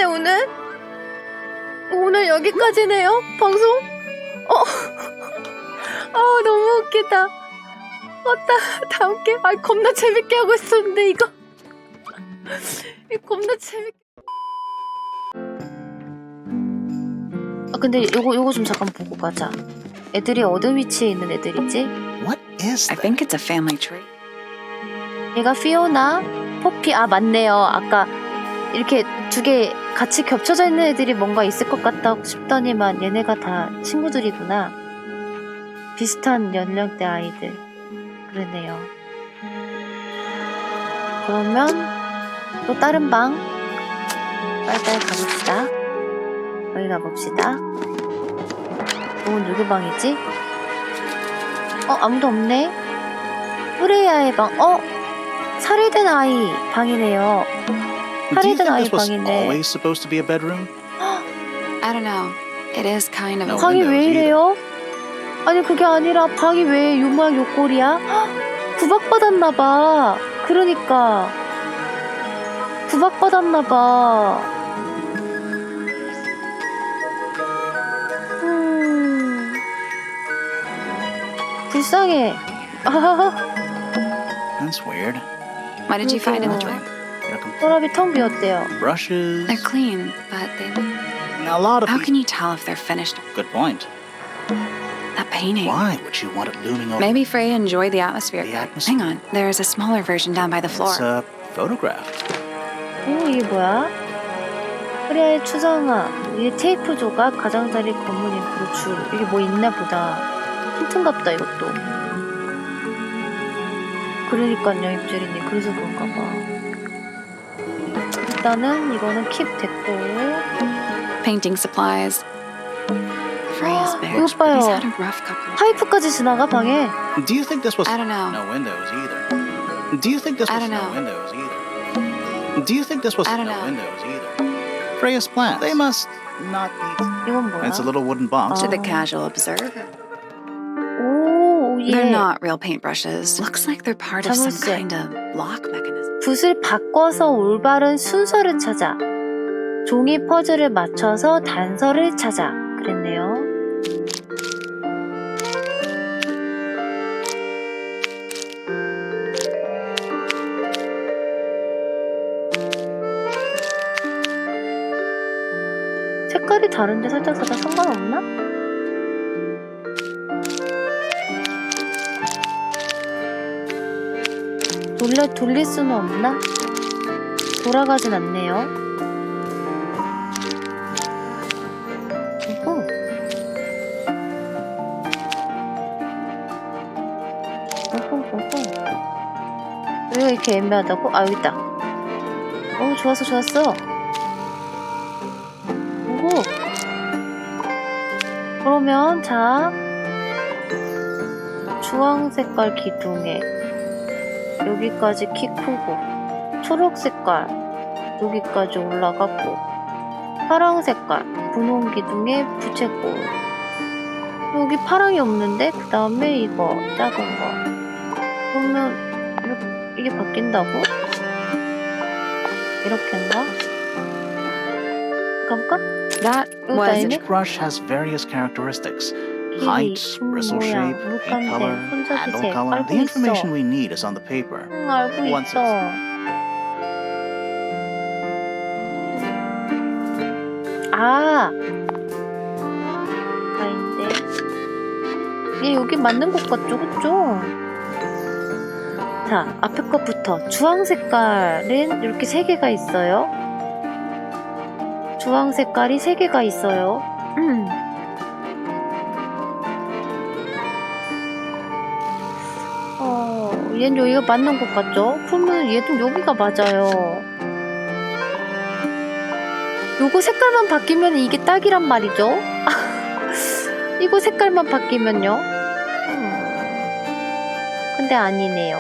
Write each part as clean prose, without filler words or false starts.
여기까지네 오늘. 오늘 여기까지네요 방송. 너무 웃기다. 다음 게 겁나 재밌게 하고 있었는데 이거 겁나 재밌게. 근데 요거 좀 잠깐 보고 가자. 애들이 어느 위치에 있는 애들이지? What is I that? think it's a family tree. 얘가 피오나, 포피. 맞네요. 아까 이렇게 두 개 같이 겹쳐져 있는 애들이 뭔가 있을 것 같다 싶더니만 얘네가 다 친구들이구나. 비슷한 연령대 아이들. 그러네요. 그러면 또 다른 방 빨리빨리 가봅시다. 여기 가봅시다. 누구 방이지? 아무도 없네. 프레야의 방. 살해된 아이 방이네요. Do you 살해된 think 아이 this was 방인데. always supposed to be a bedroom? I don't know. It is kind of a No. 방이 왜 windows 이래요? 아니 그게 아니라 방이 왜 요 모양 요 꼴이야? 구박받았나봐. 그러니까 구박받았나봐. 불쌍해. That's weird. What did you find in the drawer? 서랍이 텅 비었대요. Brushes. They're clean, but they look... A lot of How these. can you tell if they're finished? Good point. That painting. Why would you want it looming over? Maybe Freya enjoyed the atmosphere. The atmosphere? Hang on. There's a smaller version down by the floor. It's a photograph. 이게 뭐야? 프레야의 추정아. 위에 테이프 조각, 가장자리, 검은 잉크로 줄. 이게 뭐 있나 보다. 힌트인갑다 이것도. 그러니까요 입주리님. 그래서 그런가 봐. 일단은 이거는 킵 됐고. Painting supplies. Freya's 이거 marriage. 봐요. He's had a rough couple. 파이프까지 지나가 방에. Do you think this was I don't know. no windows either? Do you think this I was don't no know. windows either? Do you think this was I don't no know. windows either? Freya's plants. They must not be. 이건 뭐야? It's a little wooden box. To the casual observer. 오, 예. They're not real paintbrushes. Looks like they're part of some 자물쇠. kind of lock mechanism. 붓을 바꿔서 올바른 순서를 찾아. 종이 퍼즐을 맞춰서 단서를 찾아. 그랬네요. 색깔이 다른데 살짝 상관없나? 돌릴 수는 없나? 돌아가진 않네요. 오호. 오호. 여기가 이렇게 애매하다고? 여기 있다. 좋았어. 오호. 그러면 자, 주황 색깔 기둥에 여기까지 키 크고, 초록 색깔 여기까지 올라갔고, 파랑 색깔 분홍 기둥에 부채꼴. 여기 파랑이 없는데 그 다음에 이거 작은 거. 그러면 이게 바뀐다고? 이렇게인가? 가볼까? That Oh, was dang it. Each brush has various characteristics. 길이, Height, bristle 모양, shape, paint 물감색, color, 손잡이 handle 색. color. 알고 The 있어. information we need is on the paper. 알고 Once 있어. 아닌데. 얘 여기 맞는 것 같죠? 그쵸? 자, 앞에 것부터. 주황 색깔은 이렇게 3개가 있어요. 주황 색깔이 3개가 있어요. 얘는 여기가 맞는 것 같죠? 그러면 얘도 여기가 맞아요. 요거 색깔만 바뀌면 이게 딱이란 말이죠? 이거 색깔만 바뀌면요? 근데 아니네요.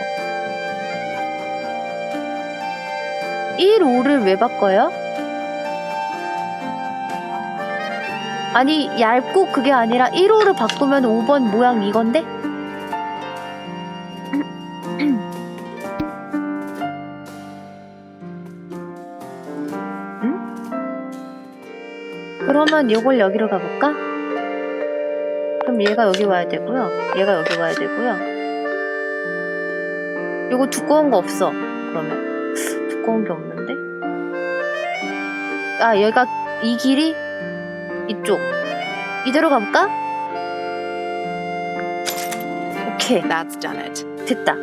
1, 5를 왜 바꿔요? 아니 얇고 그게 아니라 1, 5를 바꾸면 5번 모양 이건데? 그러면 이걸 여기로 가볼까? 그럼 얘가 여기 와야 되고요. 얘가 여기 와야 되고요. 요거 두꺼운 거 없어. 그러면 두꺼운 게 없는데? 아, 얘가 이 길이 이쪽. 이대로 가볼까? 오케이. That's done it. 됐다.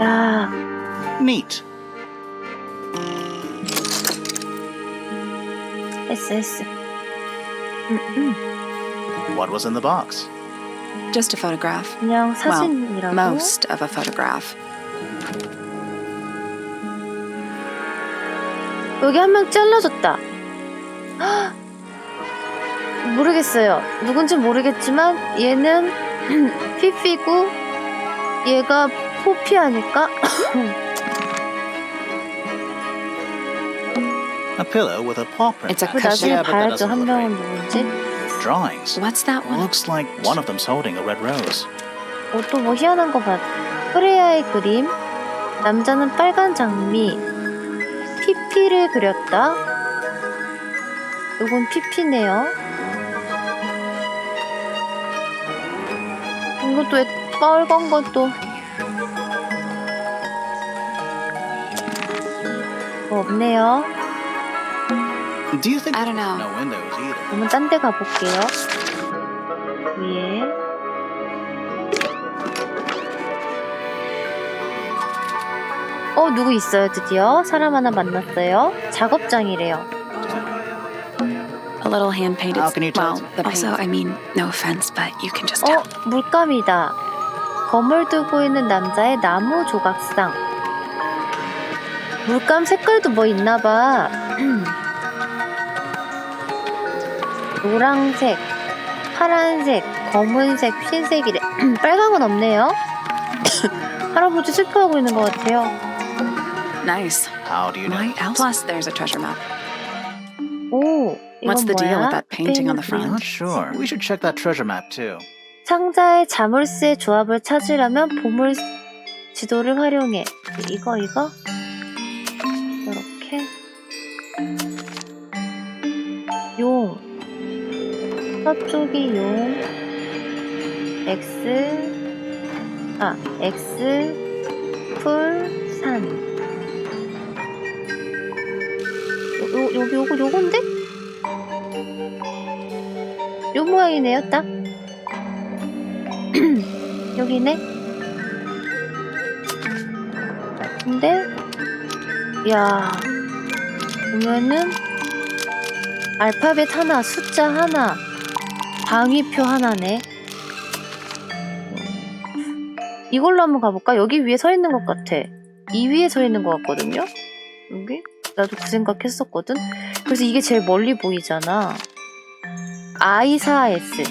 아, Neat. 했어. What was in the box? Just a photograph. 그냥 Well, 사진이라고. most of a photograph. 여기 한 명 잘라줬다. 헉! 모르겠어요. 누군지 모르겠지만 얘는 피피고 얘가 포피하니까 A pillow with a paw print. It's a 그 cushion. 나중에 Yeah, but that 봐야죠. doesn't 한 look 명은 right. 누군지. Drawings. What's that one? Looks like one of them's holding a red rose. 또 뭐 희한한 거 봐. 프레야의 그림. 남자는 빨간 장미. 피피를 그렸다. 요건 피피네요. 이것도 왜 빨간 것도 뭐 없네요. Do you think I don't know. no windows either? 그러면 딴 데 가볼게요. 위에. 누구 있어요, 드디어. 사람 하나 만났어요. 작업장이래요. A little hand painted. How can you tell? Well, also, I mean, no offense, but you can just 어, tell. 물감이다. 검을 들고 있는 남자의 나무 조각상. 물감 색깔도 뭐 있나봐. 노란색, 파란색, 검은색, 흰색이래. 빨간 건 없네요. 할아버지 슬퍼하고 있는 것 같아요. Nice. How do you know? My else. Plus, there's a treasure map. 오, 이건 What's the deal 뭐야? with that painting on the front? Not sure. We should check that treasure map too. 상자의 자물쇠 조합을 찾으려면 보물 지도를 활용해. 이거 이렇게 용 서쪽이 용 X 풀산 요건데? 요 모양이네요 딱. 여기네. 근데 야 보면은 알파벳 하나, 숫자 하나, 방위표 하나네. 이걸로 한번 가볼까? 여기 위에 서 있는 것 같아. 이 위에 서 있는 것 같거든요. 여기? 나도 그 생각했었거든. 그래서 이게 제일 멀리 보이잖아. I4S.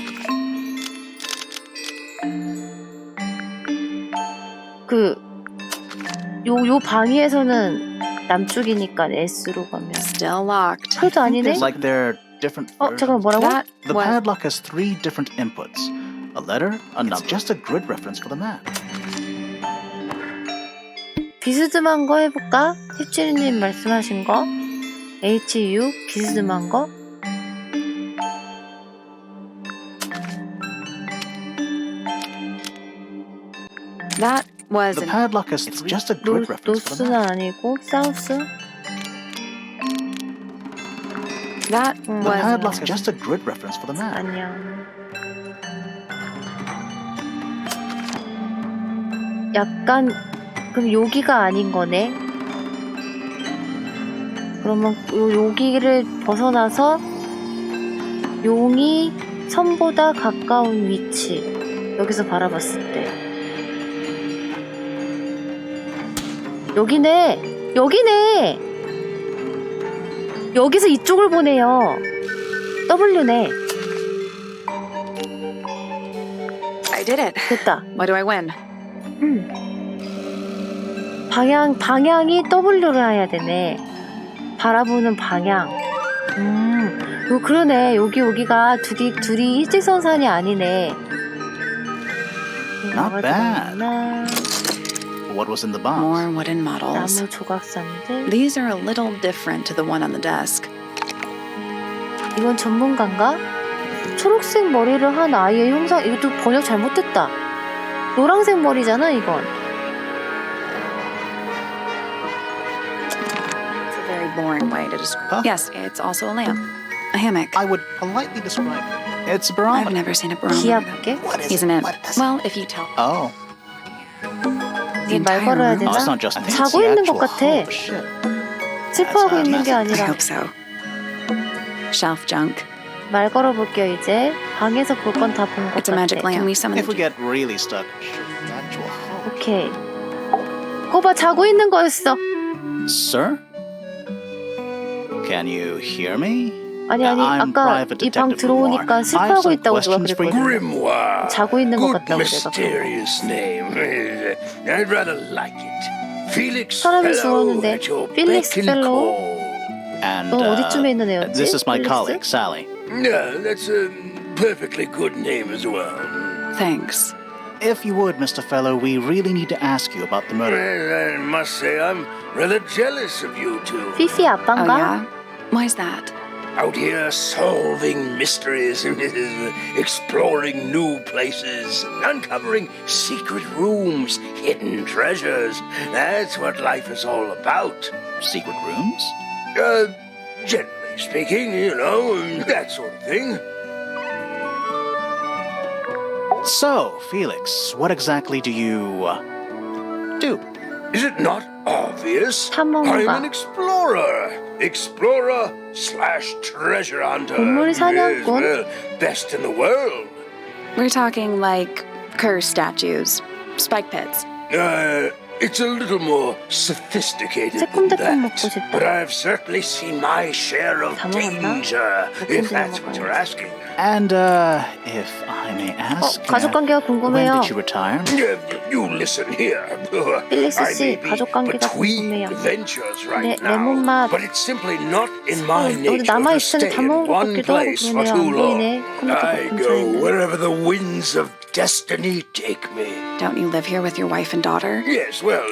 요 방위에서는 남쪽이니까 S로 가면. Still locked. 그래도 아니네? It's like they're different 잠깐만 versions. 뭐라고? That The was padlock has 3 different inputs. A letter, a number. Just a grid reference for the map. 비스듬한 거 해볼까? 힙치리님 말씀하신 거 HU 비스듬한 거. that was The an padlock has it's just a grid reference for the 노스는 map. 아니고 사우스. that The was padlock is just a grid reference for the map. 아니야. 약간 그럼 여기가 아닌 거네. 그러면 여기를 벗어나서 용이 섬보다 가까운 위치. 여기서 바라봤을 때. 여기네. 여기서 이쪽을 보네요. W네. I did it. 됐다. What do I win? 방향이 W를 해야 되네. 바라보는 방향. 그러네. 여기가 둘이 일직선상이 아니네. Not bad. What was in the box? More wooden models. 나무 조각상들. These are a little different to the one on the desk. 이건 전문가인가? 초록색 머리를 한 아이의 형상. 이것도 번역 잘못됐다. 노란색 머리잖아 이건. It's a very boring way to describe. Huh? Yes, it's also a lamp. A hammock. I would politely describe it. It's a I've barometer. never seen a barometer. 귀엽게. What is Isn't it? What does Well, if you tell Oh. the 말 entire 걸어야 room. Oh, 되나? it's not just. I think it's 자고 the 있는 것 actual 같아. hull of the ship. 슬퍼하고 That's 있는 게 I 아니라. hope so. Shelf junk. 말 걸어볼게요 이제. 방에서 볼 건 다 본 것 It's a magic 같아. lamp. Can we summon If we the get really stuck, sure, the actual hull. 오케이. 거봐 자고 있는 거였어. Sir? Can you hear me? 아니 I'm 아까 Private 이 방 Detective 들어오니까 Grimoire. I have 슬퍼하고 some 있다고 누가 questions for you. 그랬거든. Grimoire. 자고 있는 것 Good 같다고 내가. mysterious name. I'd rather like it. Felix 사람이 Fellow 죽었는데 at your 필릭스 beck and 펠로우? call. And 너 어디쯤에 있는 애였지? this is my 필릭스? colleague, Sally. Yeah, that's a perfectly good name as well. Thanks. If you would, Mr. Fellow, we really need to ask you about the murder. Well, I must say I'm rather jealous of you two. 피피 Oh 아빠인가? yeah? Why's that? Out here solving mysteries, exploring new places, uncovering secret rooms, hidden treasures. That's what life is all about. Secret rooms? Generally speaking, you know, that sort of thing. So, Felix, what exactly do you do? Is it not obvious? 탐험가. I'm an explorer. Explorer / treasure hunter. 보물 사냥꾼. Yes, well, best in the world. We're talking like curse statues, spike pits. It's a little more sophisticated than 새콤달콤 먹고 that. 싶다. But I've certainly seen my share of 다 먹었나? danger, if 새콤달콤 that's what you're 먹어야지. asking. And, if I may ask, 가족 관계가 when 궁금해요. did you retire? You listen here. 필릭스 I 씨, may be 가족 관계가 between 궁금해요. ventures right 네, now, 레몬맛. but it's simply not in my 어디 nature to 남아있으면 stay 다 in 먹은 것 one 같기도 하고 place for 그러네요. too 안 long. 보이네. 컴퓨터 I 근처에 go 있네. wherever the winds of destiny take me. Don't you live here with your wife and daughter? Yes, well,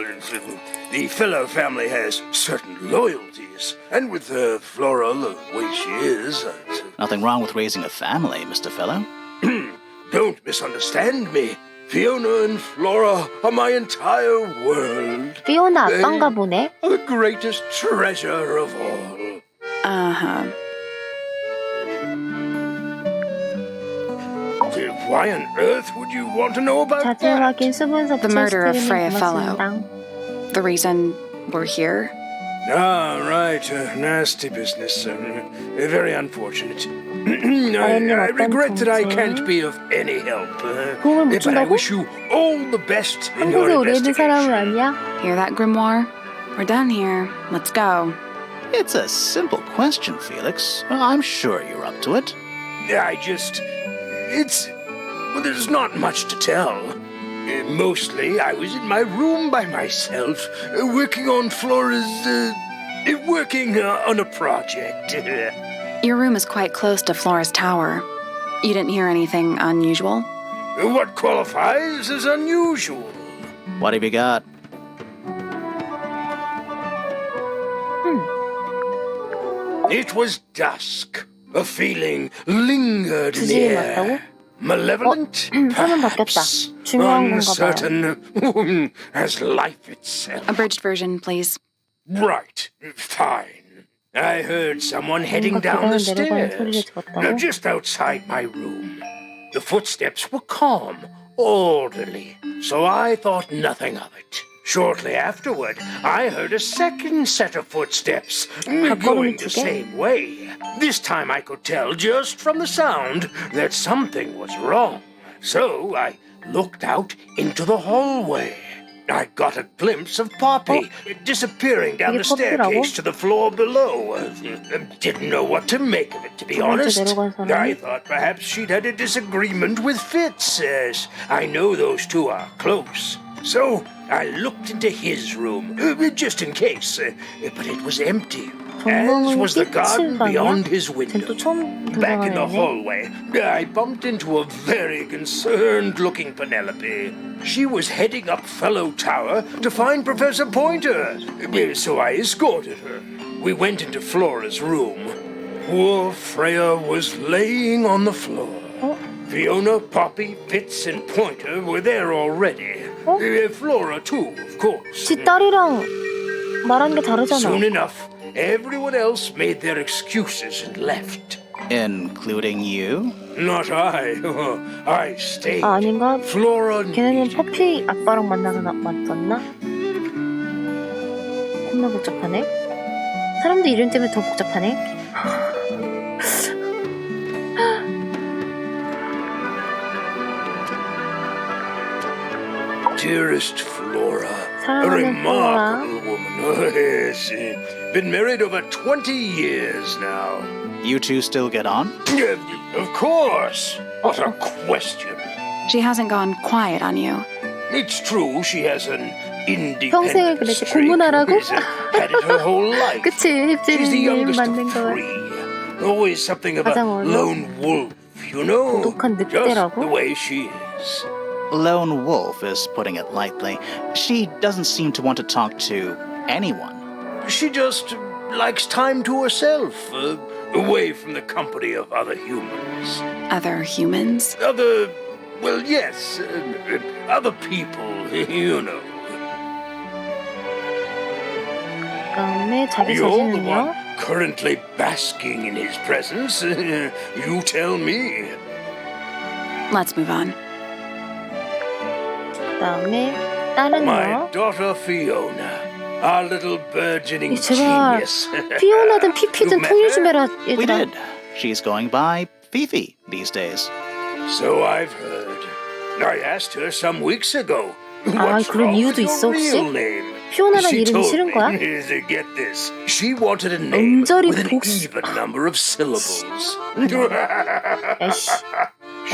the fellow family has certain loyalties, and with Flora the way she is, Nothing wrong with raising a family, Mr. Fellow. don't misunderstand me. Fiona and Flora are my entire world. 피오나 아빠인가 보네. The greatest treasure of all. Uh-huh. Why on earth would you want to know about 자세 that? 확인 수분서 The murder of Freya 고맙습니다. The reason we're here? Ah, right. Nasty business. Very unfortunate. I regret that I can't be of any help. 도움을 못 But I 준다고? wish you all the best in your 한국에 오래 있는 사람은 investigation. 아니야? Hear that, Grimoire? We're done here. Let's go. It's a simple question, Felix. I'm sure you're up to it. Well, there's not much to tell. Mostly, I was in my room by myself, working on on a project. Your room is quite close to Flora's tower. You didn't hear anything unusual? What qualifies as unusual? What have you got? It was dusk. A feeling lingered in the 주제에 air. 맞다고? Malevolent, 화면 바뀌었다. perhaps 중요한 건가 봐요. uncertain, as life itself. Abridged version, please. Right, fine. I heard someone heading 뭔가 down the 계단을 내려가는 소리를 stairs, 들었다고? just outside my room. The footsteps were calm, orderly, so I thought nothing of it. Shortly afterward, I heard a second set of footsteps going the same way. This time I could tell just from the sound that something was wrong. So I looked out into the hallway. I got a glimpse of Poppy disappearing down 이게 the staircase 퍼피라고? to the floor below. Didn't know what to make of it, to be 두 번째 honest. 내려간 사람이? I thought perhaps she'd had a disagreement with Fitz. I know those two are close. So I looked into his room, just in case, but it was empty. As was the garden beyond his window. 또 처음 Back in the 등장하네. hallway, I bumped into a very concerned-looking Penelope. She was heading up Fellow Tower to find Professor Pointer, so I escorted her. We went into Flora's room. Poor Freya was laying on the floor. Fiona, Poppy, Fitz, and Pointer were there already. Flora too, of course. 지 딸이랑 말하는 게 다르잖아. Soon enough, everyone else made their excuses and left. Including you? Not I. I stayed. 아, 아닌가? Flora 걔네는 needed 퍼피 아빠랑 만나서 맞았나? 겁나 복잡하네. 사람들 이름 때문에 더 복잡하네. Dearest Flora, a 사랑하는 플로라. remarkable woman. Yes, been married over 20 years now. You two still get on? Of course. What a question. She hasn't gone quiet on you. It's true she has an 평생을 independent 그랬지. streak. 고문하라고? Has had it her whole life. 그치, She's the 힙재민님 youngest 맞는 of 거. three. Always something of a 가장 어려? lone wolf, you know. 고독한 Just 늑대라고? the way she is. Lone wolf is putting it lightly. She doesn't seem to want to talk to anyone. She just likes time to herself, away from the company of other humans. Other humans? Well, yes, other people, you know. 그다음에 자기 You're the 자신은요? one currently basking in his presence. You tell me. Let's move on. 그다음에 My 딸은요? daughter Fiona, our little burgeoning 제발 genius. 피오나든 피피든 You met 통일 her? 좀 해라 We 얘들아. did. She's going by Fifi these days. So I've heard. I asked her some weeks ago. 아, What's 그런 wrong 이유도 with your 있어, 혹시? real name? 피오나란 She 이름이 told 싫은 거야? me, get this. She wanted a name 음절이 with an 복수. even number of syllables. 에이씨.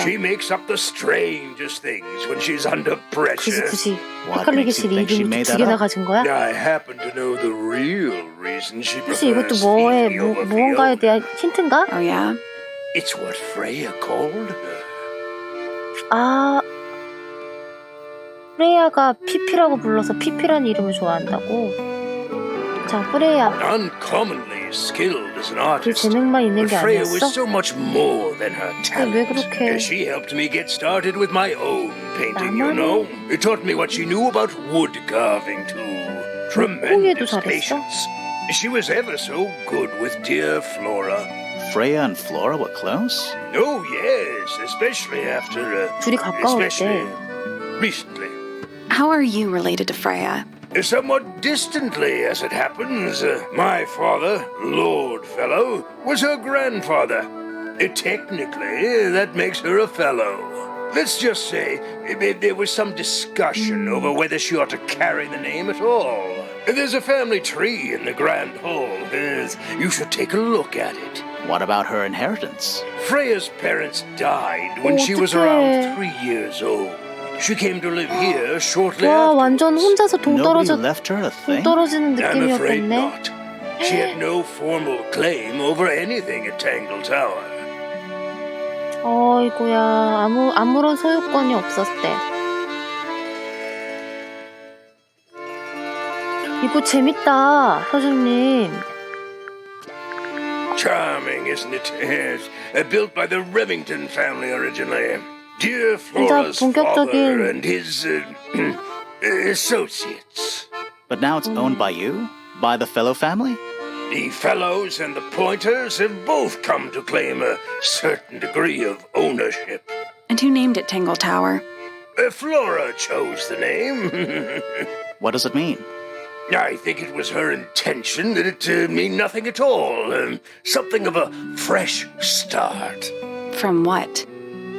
She makes up the strangest things when she's under pressure. 굳이 What 헷갈리게 makes you 실 think she 이름 made 두 that 개나 up? 가진 거야? I happen to know the real reason she 혹시 이것도 prefers 뭐에 Fifi over 무언가에 Fiona. 대한 힌트인가? Oh, yeah? It's what Freya called her. 아, 프레야가 피피라고 불러서 피피라는 이름을 좋아한다고? 자, 프레야. Uncommonly skilled as an 그 artist. 재능만 있는 But 게 Freya was 아니었어? so much more than her 왜 talent. 그렇게 She helped me get started with my own painting, you 나만의- know. It taught me what she knew about wood carving, too. 목공예도 Tremendous 잘했어? patience. She was ever so good with dear Flora. Freya and Flora were close? Oh, yes, especially after, 둘이 가까웠대. especially recently. How are you related to Freya? Somewhat distantly, as it happens. My father, Lord Fellow, was her grandfather. Technically, that makes her a fellow. Let's just say there was some discussion over whether she ought to carry the name at all. There's a family tree in the Grand Hall. You should take a look at it. What about her inheritance? Freya's parents died when she was 어떡해. around 3 years old. She came to live here shortly 와, afterwards. 완전 혼자서 동 Nobody 떨어져 left her a 동 thing? 떨어지는 I'm afraid 느낌이었겠네. not. She had no formal claim over anything at Tangle Tower. 어이구야, 아무런 소유권이 없었대. 이거 재밌다, 서준님. Charming, isn't it? Yes. Built by the Remington family originally. Dear 진짜 Flora's father 본격적인 and his associates. But now it's owned by you? By the Fellow family? The Fellows and the Pointers have both come to claim a certain degree of ownership. And who named it Tangle Tower? Flora chose the name. What does it mean? I think it was her intention that it mean nothing at all. Something of a fresh start. From what?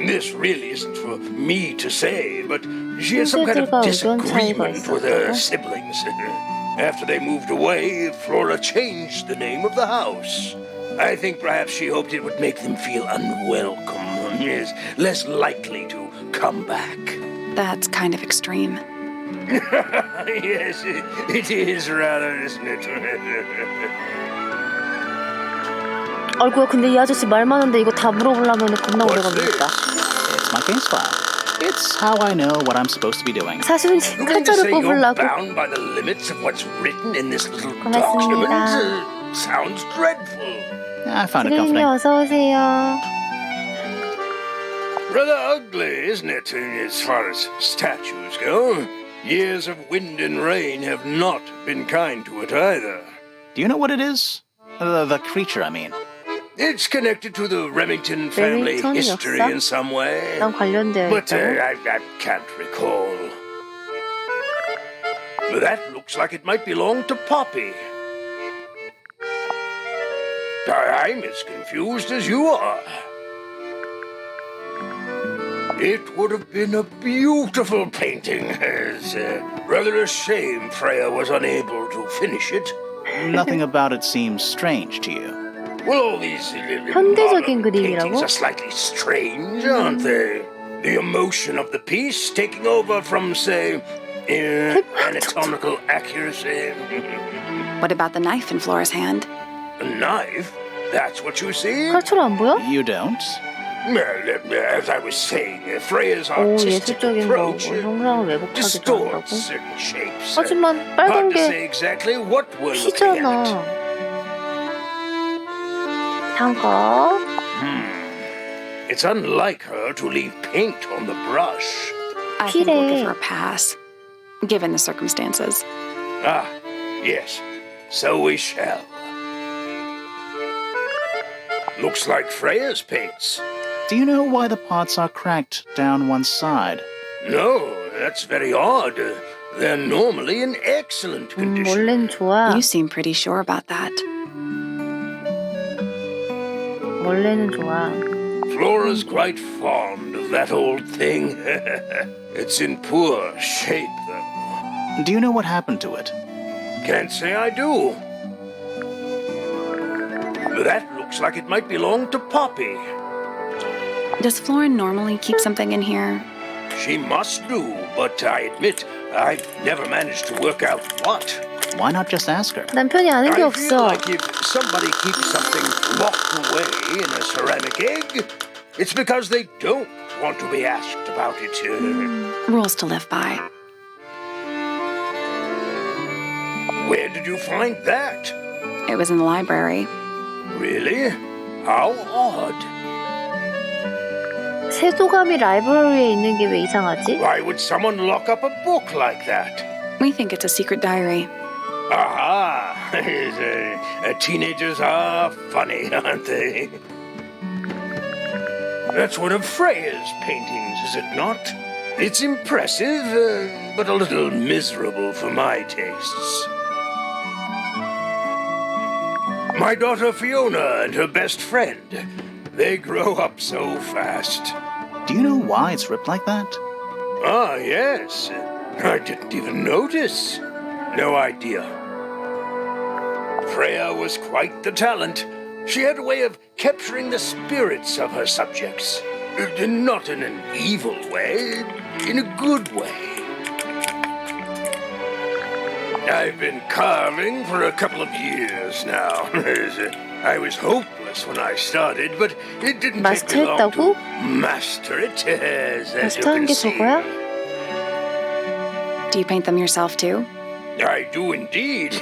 This really isn't for me to say, but she had some kind of 형제들과 의견 차이가 disagreement with her 있었다고? siblings. After they moved away, Flora changed the name of the house. I think perhaps she hoped it would make them feel unwelcome, yes, less likely to come back. That's kind of extreme. Yes, it is rather, isn't it? 아이고야, 근데 이 아저씨 말 많은데 이거 다 물어보려면 겁나 오래 What's this? 걸리겠다. It's my case file. It's how I know what I'm supposed to be doing. 사실은 You mean to 칼자를 say you're 뽑으려고. bound by the limits of what's written in this little 고맙습니다. document? Sounds dreadful. I found it 지그리님 comforting. 어서 오세요. Rather ugly, isn't it, as far as statues go? Years of wind and rain have not been kind to it either. Do you know what it is? The creature, I mean. It's connected to the Remington family Remington history 역사? in some way. 난 관련되어 But 있다고? I can't recall. That looks like it might belong to Poppy. I'm as confused as you are. It would have been a beautiful painting. It's rather a shame Freya was unable to finish it. Nothing about it seems strange to you. Well, all these 현대적인 modern 그림이라고? paintings are slightly strange, aren't they? The emotion of the piece taking over from, say, anatomical accuracy. What about the knife in Flora's hand? A knife? That's what you see? 칼처럼 안 보여? You don't? Well, as I was saying, Freya's 오, artistic 예술적인 거, approach 형상을 왜곡하기도 distorts 한다고? certain shapes. 하지만 빨간 Hard to say 게 exactly what we're looking 피잖아. at. 잠깐. It's unlike her to leave paint on the brush. I think we'll give 필에 her a pass, given the circumstances. Ah, yes, so we shall. Looks like Freya's paints. Do you know why the pots are cracked down one side? No, that's very odd. They're normally in excellent condition. 원래는 좋아. You seem pretty sure about that. 원래는 좋아. Flora's quite fond of that old thing. It's in poor shape, though. Do you know what happened to it? Can't say I do. That looks like it might belong to Poppy. Does Flora normally keep something in here? She must do, but I admit I've never managed to work out what. Why not just ask her? 남편이 아는 게 I feel 없어. like if somebody keeps something locked away in a ceramic egg, it's because they don't want to be asked about it. Rules to live by. Where did you find that? It was in the library. Really? How odd. 세도감이 라이브러리에 있는 게 왜 이상하지? Why would someone lock up a book like that? We think it's a secret diary. Aha! Teenagers are funny, aren't they? That's one of Freya's paintings, is it not? It's impressive, but a little miserable for my tastes. My daughter Fiona and her best friend. They grow up so fast. Do you know why it's ripped like that? Ah, yes. I didn't even notice. No idea. Freya was quite the talent. She had a way of capturing the spirits of her subjects. Not in an evil way, in a good way. I've been carving for a couple of years now. I was hopeless when I started, but it didn't take me long to master it, as you 마스터한 can 게 see. 저거야? Do you paint them yourself too? I do indeed.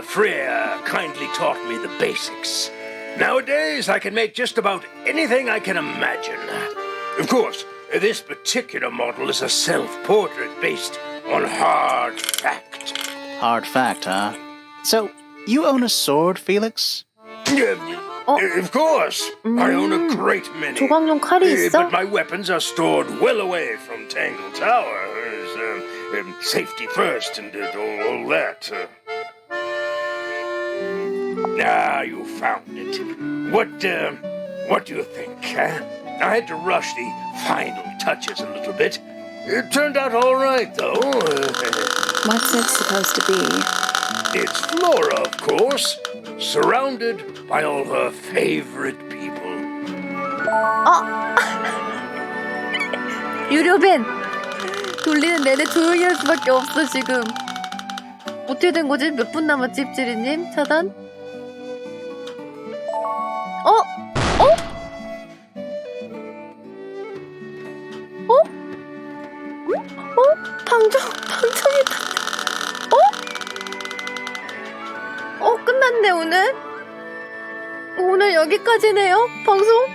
Freya kindly taught me the basics. Nowadays, I can make just about anything I can imagine. Of course, this particular model is a self-portrait based on hard fact. Hard fact, huh? So, you own a sword, Felix? Of course, I own a great many. 조각용 칼이 있어? But my weapons are stored well away from Tangle Tower. Safety first and all that. Ah, you found it. What do you think, huh? I had to rush the final touches a little bit. It turned out all right, though. What's it supposed to be? It's Flora, of course, surrounded by all her favorite people. 유료벤! 돌리는 내내 조용히 할 수밖에 없어 지금. 어떻게 된 거지? 몇 분 남았지 찝찌리님? 차단? 어? 어? 어? 어? 방정이다. 어? 어? 끝났네 오늘? 오늘 여기까지네요? 방송?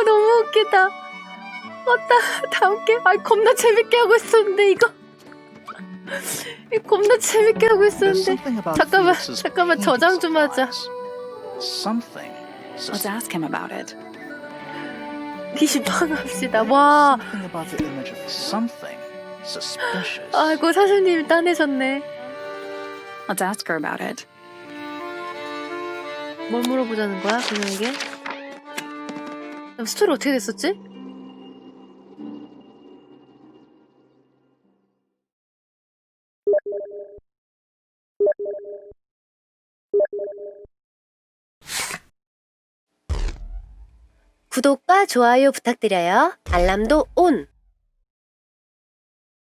너무 웃기다. 다음 게, 겁나 재밌게 하고 있었는데, 이거. 겁나 재밌게 하고 There's 있었는데. something about 잠깐만, Felix's 잠깐만, paint 저장 좀 하자. supplies. Something. Let's ask him about it. 리방합시다. 와, Something about the image of something suspicious. 아이고, 사수님이 따내셨네. Let's ask her about it. 뭘 물어보자는 거야, 그녀에게? 스토리 어떻게 됐었지? 구독과 좋아요 부탁드려요. 알람도 온!